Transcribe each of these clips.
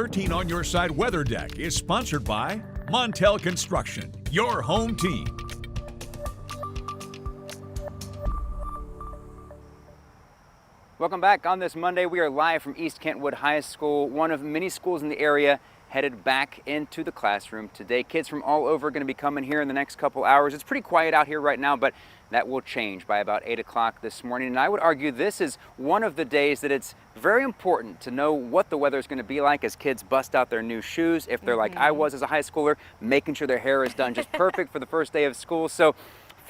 13 on Your Side Weather Deck is sponsored by Montel Construction, your home team. Welcome back. On this Monday, we are live from East Kentwood High School, one of many schools in the area headed back into the classroom today. Kids from all over are going to be coming here in the next couple hours. It's pretty quiet out here right now, but that will change by about 8 o'clock this morning. And I would argue this is one of the days that it's very important to know what the weather is going to be like as kids bust out their new shoes. If they're like I was as a high schooler, making sure their hair is done just perfect for the first day of school. So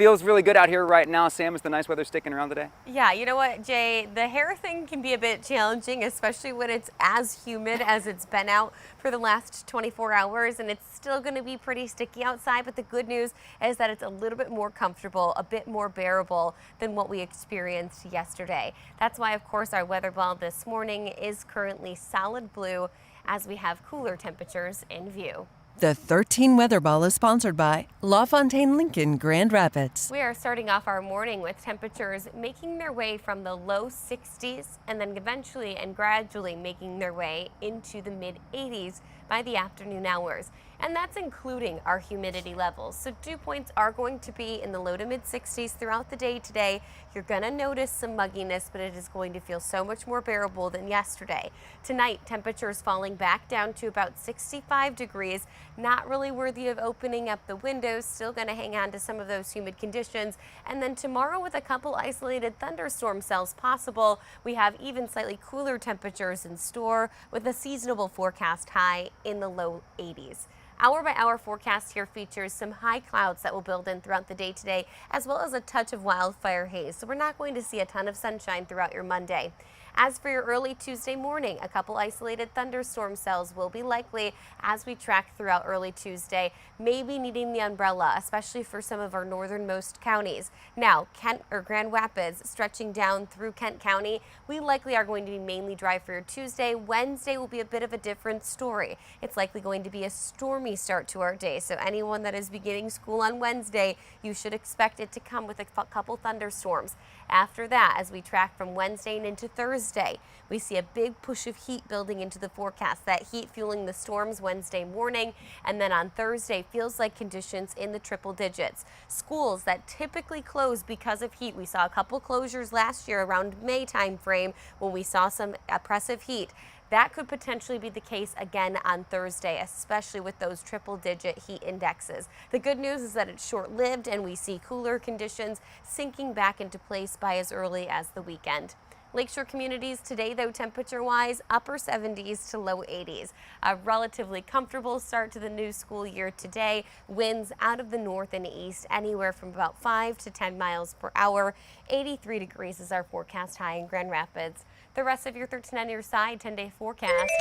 feels really good out here right now. Sam, is the nice weather sticking around today? Yeah, you know what, Jay? The hair thing can be a bit challenging, especially when it's as humid as it's been out for the last 24 hours, and it's still going to be pretty sticky outside. But the good news is that it's a little bit more comfortable, a bit more bearable than what we experienced yesterday. That's why, of course, our weather ball this morning is currently solid blue as we have cooler temperatures in view. The 13 Weather Ball is sponsored by LaFontaine Lincoln Grand Rapids. We are starting off our morning with temperatures making their way from the low 60s and then eventually and gradually making their way into the mid 80s by the afternoon hours. And that's including our humidity levels. So dew points are going to be in the low to mid 60s throughout the day today. You're going to notice some mugginess, but it is going to feel so much more bearable than yesterday. Tonight, temperatures falling back down to about 65 degrees. Not really worthy of opening up the windows, still going to hang on to some of those humid conditions. And then tomorrow, with a couple isolated thunderstorm cells possible, we have even slightly cooler temperatures in store with a seasonable forecast high in the low 80s. Hour by hour forecast here features some high clouds that will build in throughout the day today, as well as a touch of wildfire haze. So we're not going to see a ton of sunshine throughout your Monday. As for your early Tuesday morning, a couple isolated thunderstorm cells will be likely as we track throughout early Tuesday, maybe needing the umbrella, especially for some of our northernmost counties. Now, Kent or Grand Rapids stretching down through Kent County, we likely are going to be mainly dry for your Tuesday. Wednesday will be a bit of a different story. It's likely going to be a stormy start to our day, so anyone that is beginning school on Wednesday, you should expect it to come with a couple thunderstorms. After that, as we track from Wednesday and into Thursday, we see a big push of heat building into the forecast. That heat fueling the storms Wednesday morning, and then on Thursday feels like conditions in the triple digits. Schools that typically close because of heat. We saw a couple closures last year around May time frame when we saw some oppressive heat. That could potentially be the case again on Thursday, especially with those triple-digit heat indexes. The good news is that it's short-lived and we see cooler conditions sinking back into place by as early as the weekend. Lakeshore communities today, though, temperature-wise, upper 70s to low 80s. A relatively comfortable start to the new school year today. Winds out of the north and east anywhere from about 5 to 10 miles per hour. 83 degrees is our forecast high in Grand Rapids. The rest of your 13 on your side 10-day forecast.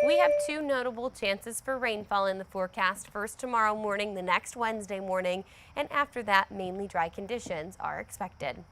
We have two notable chances for rainfall in the forecast. First tomorrow morning, the next Wednesday morning, and after that, mainly dry conditions are expected.